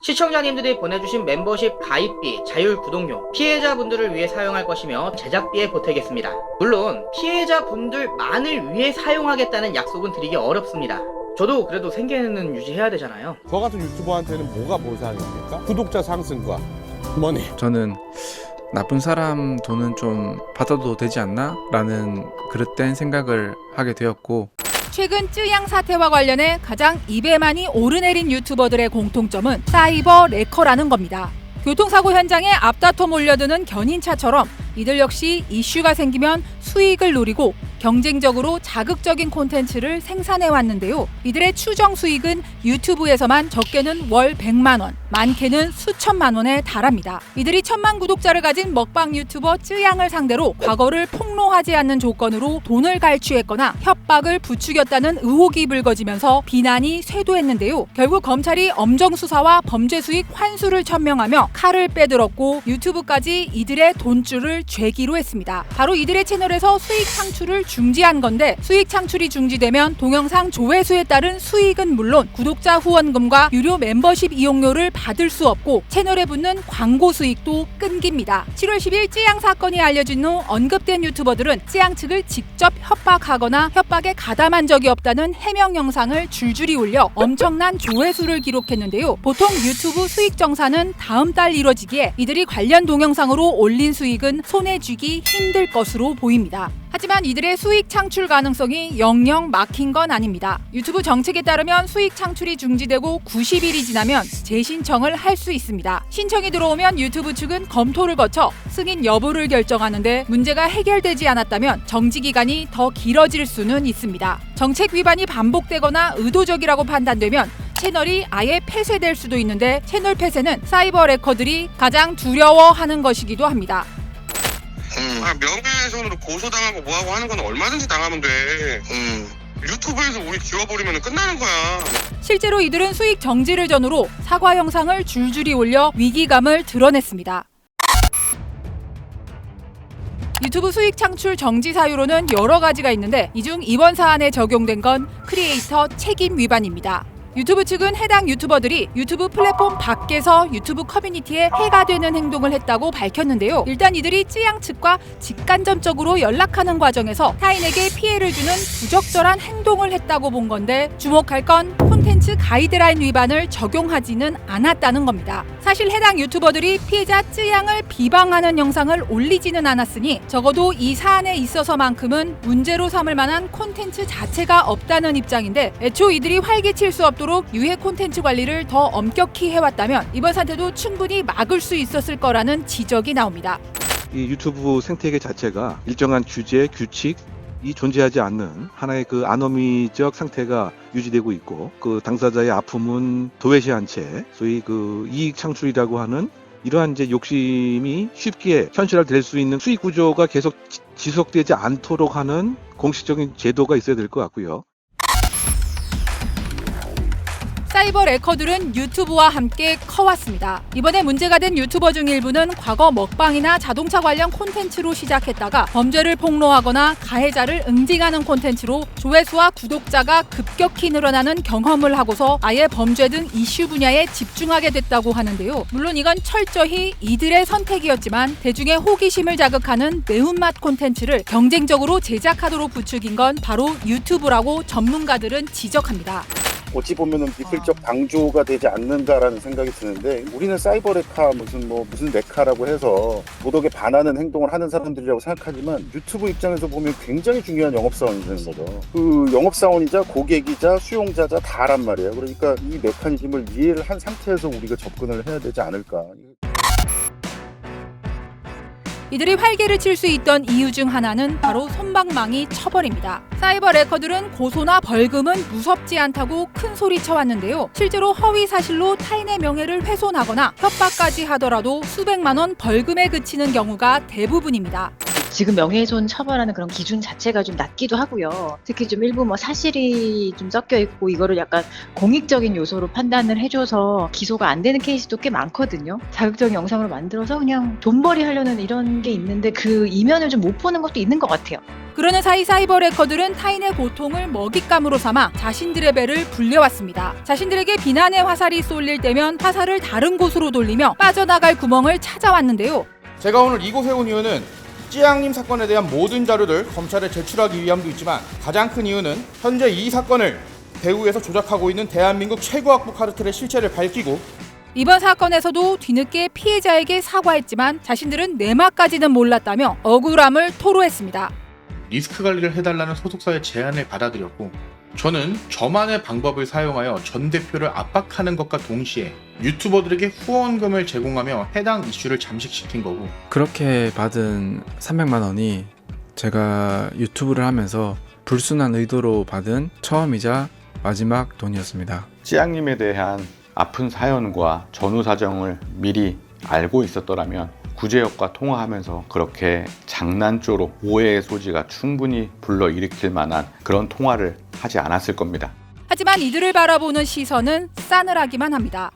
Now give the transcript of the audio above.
시청자님들이 보내주신 멤버십 가입비, 자율 구독료, 피해자분들을 위해 사용할 것이며 제작비에 보태겠습니다. 물론 피해자분들만을 위해 사용하겠다는 약속은 드리기 어렵습니다. 저도 그래도 생계는 유지해야 되잖아요. 저 같은 유튜버한테는 뭐가 보상입니까? 구독자 상승과 머니. 저는 나쁜 사람 돈은 좀 받아도 되지 않나? 라는 그릇된 생각을 하게 되었고, 최근 쯔양 사태와 관련해 가장 입에 많이 오르내린 유튜버들의 공통점은 사이버 레커라는 겁니다. 교통사고 현장에 앞다퉈 몰려드는 견인차처럼 이들 역시 이슈가 생기면 수익을 노리고 경쟁적으로 자극적인 콘텐츠를 생산해 왔는데요. 이들의 추정 수익은 유튜브에서만 적게는 월 100만 원, 많게는 수천만 원에 달합니다. 이들이 1000만 구독자를 가진 먹방 유튜버 쯔양을 상대로 과거를 폭로하지 않는 조건으로 돈을 갈취했거나 협박을 부추겼다는 의혹이 불거지면서 비난이 쇄도했는데요. 결국 검찰이 엄정 수사와 범죄 수익 환수를 천명하며 칼을 빼들었고 유튜브까지 이들의 돈줄을 죄기로 했습니다. 바로 이들의 채널에서 수익 창출을 중지한 건데, 수익 창출이 중지되면 동영상 조회수에 따른 수익은 물론 구독자 후원금과 유료 멤버십 이용료를 받을 수 없고 채널에 붙는 광고 수익도 끊깁니다. 7월 10일 쯔양 사건이 알려진 후 언급된 유튜버들은 쯔양 측을 직접 협박하거나 협박에 가담한 적이 없다는 해명 영상을 줄줄이 올려 엄청난 조회수를 기록했는데요. 보통 유튜브 수익 정산은 다음 달 이뤄지기에 이들이 관련 동영상으로 올린 수익은 손에 쥐기 힘들 것으로 보입니다. 하지만 이들의 수익 창출 가능성이 영영 막힌 건 아닙니다. 유튜브 정책에 따르면 수익 창출이 중지되고 90일이 지나면 재신청을 할 수 있습니다. 신청이 들어오면 유튜브 측은 검토를 거쳐 승인 여부를 결정하는데, 문제가 해결되지 않았다면 정지 기간이 더 길어질 수는 있습니다. 정책 위반이 반복되거나 의도적이라고 판단되면 채널이 아예 폐쇄될 수도 있는데, 채널 폐쇄는 사이버 레커들이 가장 두려워하는 것이기도 합니다. 명예훼손으로 고소당하고 뭐하고 하는 건 얼마든지 당하면 돼. 유튜브에서 우리 지워버리면 끝나는 거야. 실제로 이들은 수익 정지를 전후로 사과 영상을 줄줄이 올려 위기감을 드러냈습니다. 유튜브 수익 창출 정지 사유로는 여러 가지가 있는데, 이 중 이번 사안에 적용된 건 크리에이터 책임 위반입니다. 유튜브 측은 해당 유튜버들이 유튜브 플랫폼 밖에서 유튜브 커뮤니티에 해가 되는 행동을 했다고 밝혔는데요. 일단 이들이 쯔양 측과 직간접적으로 연락하는 과정에서 타인에게 피해를 주는 부적절한 행동을 했다고 본 건데, 주목할 건 콘텐츠 가이드라인 위반을 적용하지는 않았다는 겁니다. 사실 해당 유튜버들이 피해자 쯔양을 비방하는 영상을 올리지는 않았으니 적어도 이 사안에 있어서만큼은 문제로 삼을 만한 콘텐츠 자체가 없다는 입장인데, 애초 이들이 활개칠 수 없도록 유해 콘텐츠 관리를 더 엄격히 해왔다면 이번 사태도 충분히 막을 수 있었을 거라는 지적이 나옵니다. 이 유튜브 생태계 자체가 일정한 규제, 규칙이 존재하지 않는 하나의 그 아노미적 상태가 유지되고 있고, 그 당사자의 아픔은 도외시한 채 소위 그 이익 창출이라고 하는 이러한 이제 욕심이 쉽게 현실화될 수 있는 수익 구조가 계속 지속되지 않도록 하는 공식적인 제도가 있어야 될 것 같고요. 사이버 레커들은 유튜브와 함께 커왔습니다. 이번에 문제가 된 유튜버 중 일부는 과거 먹방이나 자동차 관련 콘텐츠로 시작했다가 범죄를 폭로하거나 가해자를 응징하는 콘텐츠로 조회수와 구독자가 급격히 늘어나는 경험을 하고서 아예 범죄 등 이슈 분야에 집중하게 됐다고 하는데요. 물론 이건 철저히 이들의 선택이었지만 대중의 호기심을 자극하는 매운맛 콘텐츠를 경쟁적으로 제작하도록 부추긴 건 바로 유튜브라고 전문가들은 지적합니다. 어찌 보면은 비플적 방조가 되지 않는다라는 생각이 드는데, 우리는 사이버 레카 무슨 레카라고 해서 도덕에 반하는 행동을 하는 사람들이라고 생각하지만, 유튜브 입장에서 보면 굉장히 중요한 영업사원이 되는 거죠. 그 영업사원이자 고객이자 수용자자 다란 말이에요. 그러니까 이 메커니즘을 이해를 한 상태에서 우리가 접근을 해야 되지 않을까. 이들이 활개를 칠 수 있던 이유 중 하나는 바로 솜방망이 처벌입니다. 사이버 레커들은 고소나 벌금은 무섭지 않다고 큰 소리 쳐왔는데요. 실제로 허위 사실로 타인의 명예를 훼손하거나 협박까지 하더라도 수백만 원 벌금에 그치는 경우가 대부분입니다. 지금 명예훼손 처벌하는 그런 기준 자체가 좀 낮기도 하고요. 특히 좀 일부 사실이 좀 섞여 있고 이거를 약간 공익적인 요소로 판단을 해줘서 기소가 안 되는 케이스도 꽤 많거든요. 자극적인 영상으로 만들어서 그냥 돈벌이 하려는 이런 게 있는데 그 이면을 좀 못 보는 것도 있는 것 같아요. 그러는 사이 사이버 레커들은 타인의 고통을 먹잇감으로 삼아 자신들의 배를 불려왔습니다. 자신들에게 비난의 화살이 쏠릴 때면 화살을 다른 곳으로 돌리며 빠져나갈 구멍을 찾아왔는데요. 제가 오늘 이곳에 온 이유는 찌양님 사건에 대한 모든 자료를 검찰에 제출하기 위함도 있지만 가장 큰 이유는 현재 이 사건을 배후에서 조작하고 있는 대한민국 최고 악부 카르텔의 실체를 밝히고 이번 사건에서도 뒤늦게 피해자에게 사과했지만 자신들은 내막까지는 몰랐다며 억울함을 토로했습니다. 리스크 관리를 해달라는 소속사의 제안을 받아들였고 저는 저만의 방법을 사용하여 전 대표를 압박하는 것과 동시에 유튜버들에게 후원금을 제공하며 해당 이슈를 잠식시킨 거고 그렇게 받은 300만 원이 제가 유튜브를 하면서 불순한 의도로 받은 처음이자 마지막 돈이었습니다. 찌양님에 대한 아픈 사연과 전후 사정을 미리 알고 있었더라면 구제역과 통화하면서 그렇게 장난조로 오해의 소지가 충분히 불러일으킬 만한 그런 통화를 하지 않았을 겁니다. 하지만 이들을 바라보는 시선은 싸늘하기만 합니다.